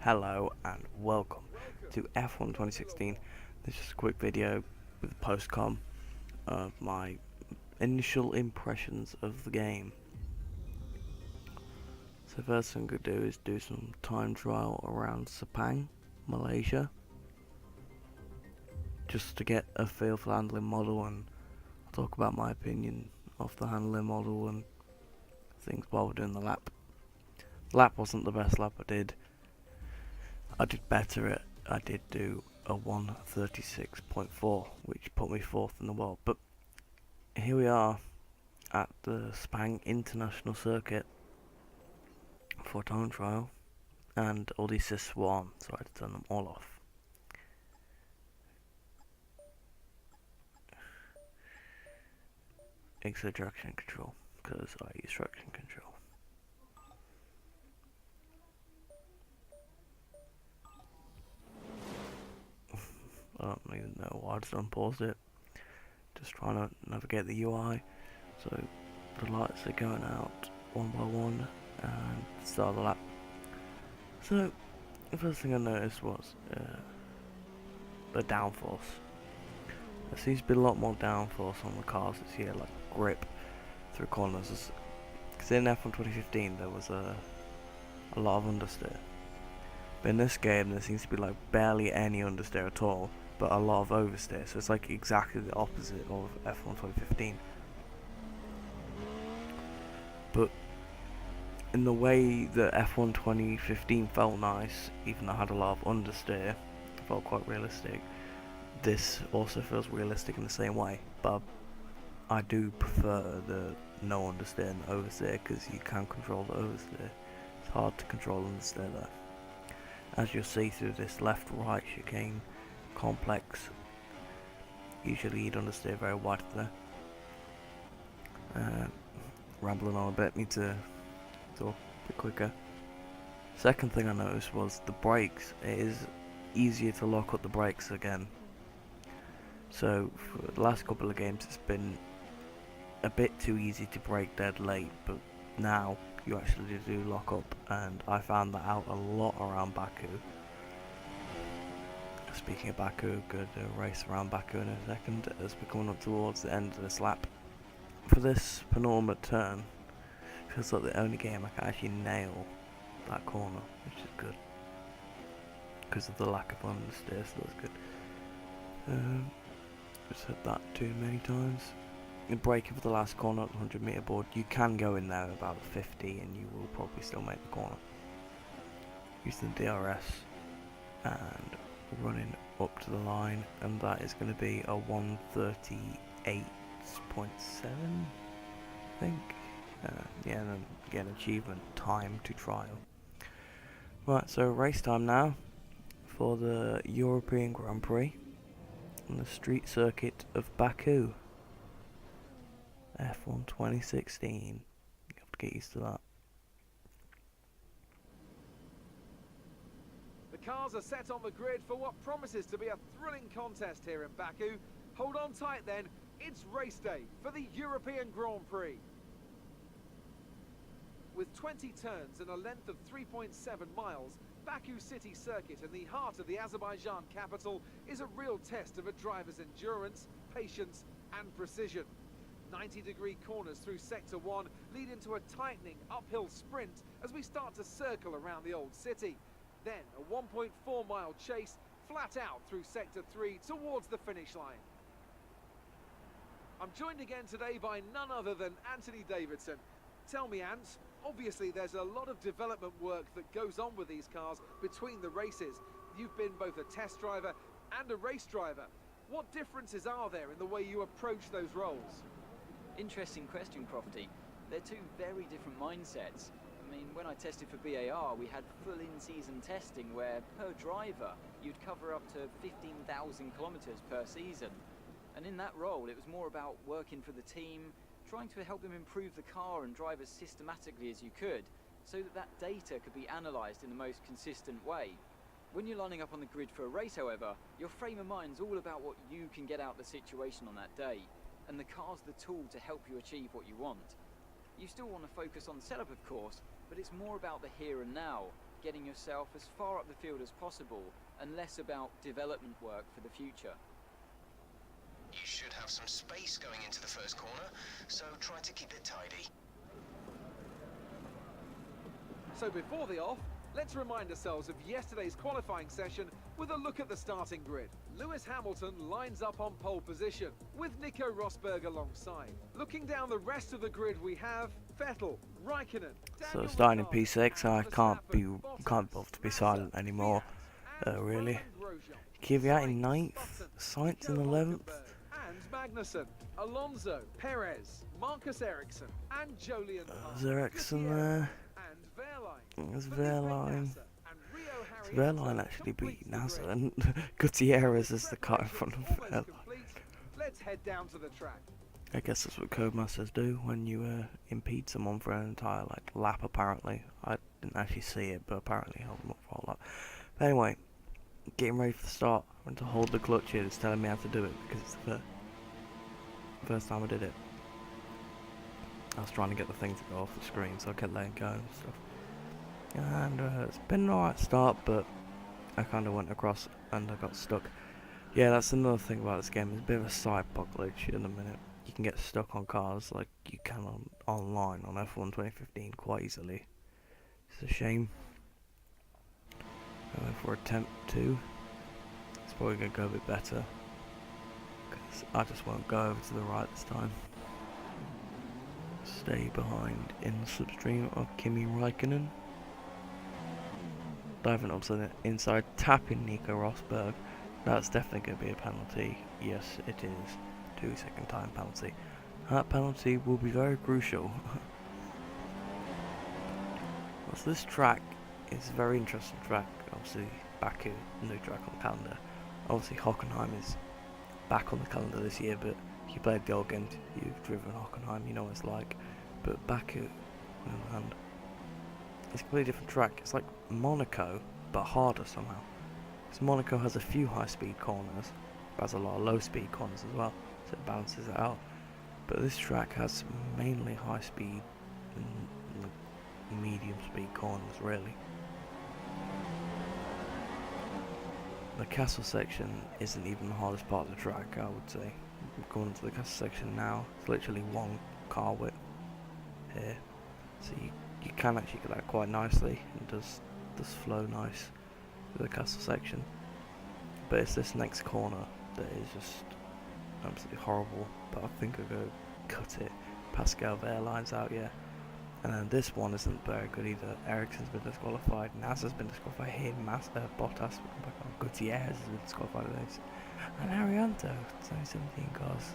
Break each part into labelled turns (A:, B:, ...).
A: Hello and welcome to F1 2016. This is a quick video with a postcom of my initial impressions of the game. So first thing I'm going to do is do some time trial around Sepang, Malaysia, just to get a feel for the handling model, and I'll talk about my opinion of the handling model and things while we're doing the lap. The lap wasn't the best lap I did better. I did do a 1:36.4, which put me fourth in the world. But here we are at the Sepang International Circuit for time trial, and all the assists were on, so I had to turn them all off. Exit traction control, because I use traction control. I don't even know why I just unpaused it. Just trying to navigate the UI. So the lights are going out one by one and start the lap. So the first thing I noticed was the downforce. There seems to be a lot more downforce on the cars this year, like grip through corners. Because in F1 2015 there was a lot of understeer. But in this game there seems to be like barely any understeer at all, but a lot of oversteer. So it's like exactly the opposite of F1 2015. But in the way that F1 2015 felt nice, even though I had a lot of understeer, it felt quite realistic. This also feels realistic in the same way, but I do prefer the no understeer and the oversteer, because you can control the oversteer. It's hard to control understeer though. As you'll see through this left-right chicane complex, usually you'd understeer very wide there. Rambling on a bit, need to talk a bit quicker. Second thing I noticed was the brakes. It is easier to lock up the brakes again. So for the last couple of games it's been a bit too easy to brake dead late, but now you actually do lock up, and I found that out a lot around Baku. Speaking of Baku, good race around Baku in a second as we're coming up towards the end of this lap. For this penultimate turn, feels like the only game I can actually nail that corner, which is good because of the lack of understeer, so that's good. I've said that too many times. In braking for the last corner at the 100-meter board, you can go in there about 50 and you will probably still make the corner. Use the DRS and running up to the line, and that is going to be a 1:38.7, I think. Yeah, and then get an achievement time to trial. Right, so race time now for the European Grand Prix on the street circuit of Baku. F1 2016. You have to get used to that.
B: The cars are set on the grid for what promises to be a thrilling contest here in Baku. Hold on tight then, it's race day for the European Grand Prix. With 20 turns and a length of 3.7 miles, Baku City Circuit in the heart of the Azerbaijan capital is a real test of a driver's endurance, patience and precision. 90-degree corners through Sector 1 lead into a tightening uphill sprint as we start to circle around the old city. Then a 1.4-mile chase flat out through Sector 3 towards the finish line. I'm joined again today by none other than Anthony Davidson. Tell me, Ant, obviously there's a lot of development work that goes on with these cars between the races. You've been both a test driver and a race driver. What differences are there in the way you approach those roles?
C: Interesting question, Crofty. They're two very different mindsets. I mean, when I tested for BAR, we had full in-season testing where, per driver, you'd cover up to 15,000 kilometers per season. And in that role, it was more about working for the team, trying to help them improve the car and drive as systematically as you could, so that that data could be analysed in the most consistent way. When you're lining up on the grid for a race, however, your frame of mind's all about what you can get out of the situation on that day, and the car's the tool to help you achieve what you want. You still want to focus on setup, of course, but it's more about the here and now, getting yourself as far up the field as possible and less about development work for the future.
D: You should have some space going into the first corner, so try to keep it tidy.
B: So before the off, let's remind ourselves of yesterday's qualifying session with a look at the starting grid. Lewis Hamilton lines up on pole position, with Nico Rosberg alongside. Looking down the rest of the grid, we have Vettel, Raikkonen,
A: So
B: Daniel
A: starting in
B: Ricciardo,
A: P6, I
B: and
A: can't bother to be silent anymore. Really. Kvyat in 9th, Sainz in 11th.
B: And Magnussen, Alonso, Perez, Marcus Ericsson, and Jolyon
A: Is Ericsson there? There's Verline. Verline actually beat NASA, and Gutierrez is the car in front of Verline.
B: Let's head down to the track.
A: I guess that's what Codemasters do when you impede someone for an entire lap. Apparently, I didn't actually see it, but apparently held them up for a whole lap. But anyway, getting ready for the start. I went to hold the clutch here. It's telling me how to do it because it's the first time I did it. I was trying to get the thing to go off the screen, so I kept letting go and stuff. And it's been an alright start, but I kind of went across and I got stuck. Yeah, that's another thing about this game. It's a bit of a sidebug glitch in a minute. You can get stuck on cars like you can online on F1 2015 quite easily. It's a shame. Going for attempt 2. It's probably going to go a bit better, because I just won't go over to the right this time. Stay behind in the slipstream of Kimi Raikkonen. Diving onto the inside, tapping Nico Rosberg. That's definitely going to be a penalty. Yes, it is. 2-second time penalty. That penalty will be very crucial. Well, so this track is a very interesting track. Obviously, Baku, new track on the calendar. Obviously, Hockenheim is back on the calendar this year, but if you played the old games, you've driven Hockenheim, you know what it's like. But Baku, on the other hand, it's a completely different track. It's like Monaco, but harder somehow. Because Monaco has a few high-speed corners, but has a lot of low-speed corners as well, so it balances it out. But this track has mainly high-speed and medium-speed corners, really. The castle section isn't even the hardest part of the track, I would say. Going into the castle section now, it's literally one car width here, so you can actually get that quite nicely. It does flow nice with the castle section, but it's this next corner that is just absolutely horrible. But I think I'm going to cut it. Pascal Wehrlein's out, yeah. And then this one isn't very good either. Ericsson's been disqualified, NASA's been disqualified here, Bottas, Gutierrez has been disqualified with this. And Arianto, it's only 17 cars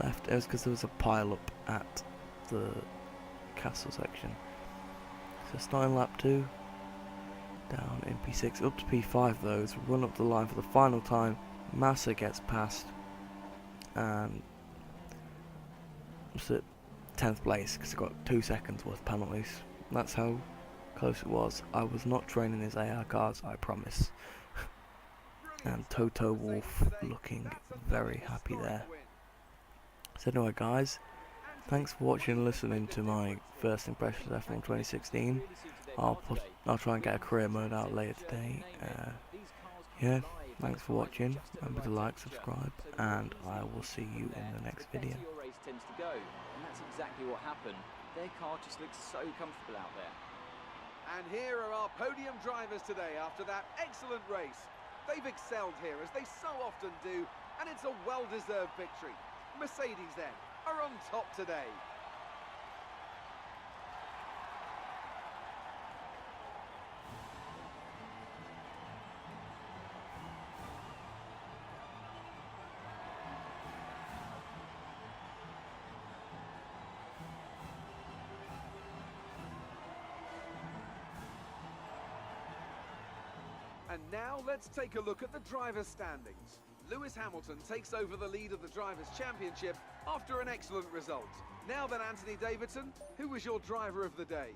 A: left. It was because there was a pile up at the castle section. So starting lap 2, down in P6, up to P5 though, to run up the line for the final time. Massa gets past, and it's at 10th place because I got 2 seconds worth of penalties. That's how close it was. I was not training his AR cars, I promise. And Toto Wolff looking very happy there. So anyway guys, thanks for watching and listening to my first impressions of F1 2016. I'll try and get a career mode out later today. Yeah, thanks for watching. Remember to like, subscribe, and I will see you in the next video.
C: And that's exactly what happened. Their car just looks so comfortable out there.
B: And here are our podium drivers today after that excellent race. They've excelled here, as they so often do, and it's a well-deserved victory. Mercedes, then, are on top today. And now let's take a look at the drivers' standings. Lewis Hamilton takes over the lead of the Drivers' Championship after an excellent result. Now then, Anthony Davidson, who was your driver of the day?